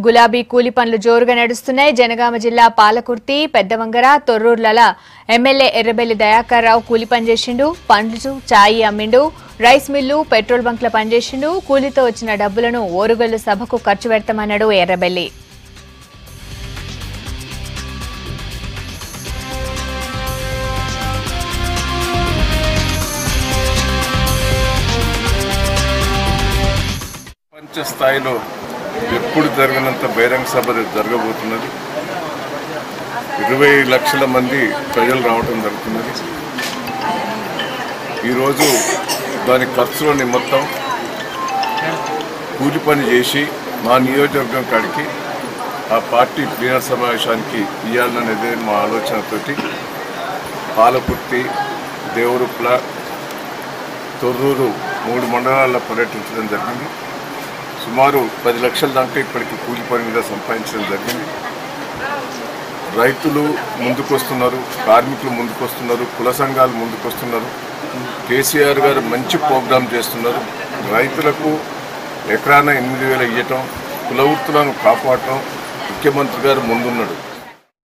గులాబీ కూలి పనులు జోరుగా నడుస్తున్నాయి. జనగామ జిల్లా పాలకుర్తి, పెద్దవంగర, తొర్రూర్ల ఎమ్మెల్యే ఎర్రబెల్లి దయాకర్ రావు కూలి పని చేసిండు. పండ్లు, చాయి అమ్మిండు. రైస్ మిల్లు, పెట్రోల్ బంక్ల పనిచేసిండు. కూలితో వచ్చిన డబ్బులను ఓరుగల్లు సభకు ఖర్చు పెడతామన్నాడు ఎర్రబెల్లి. ప్రపంచ స్థాయిలో ఎప్పుడు జరగనంత బహిరంగ సభ జరగబోతున్నది. 20 లక్షల మంది ప్రజలు రావడం జరుగుతున్నది. ఈరోజు దాని ఖర్చుల నిమిత్తం కూలి పని చేసి మా నియోజకవర్గం కాడికి ఆ పార్టీ ప్లీనర్ సమావేశానికి ఇవ్వాలనేదే మా ఆలోచనతోటి పాలకుర్తి, దేవరుప్ల, తొర్రూరు 3 మండలాల్లో పర్యటించడం జరిగింది. సుమారు 10 లక్షల దాకా ఇప్పటికీ కూలి పని మీద సంపాదించడం జరిగింది. రైతులు ముందుకొస్తున్నారు, కార్మికులు ముందుకొస్తున్నారు, కుల సంఘాలు ముందుకొస్తున్నారు. కేసీఆర్ గారు మంచి ప్రోగ్రాం చేస్తున్నారు. రైతులకు ఎకరాన 8,000 ఇవ్వటం, కుల వృత్తులను కాపాడటం ముఖ్యమంత్రి గారు ముందున్నాడు.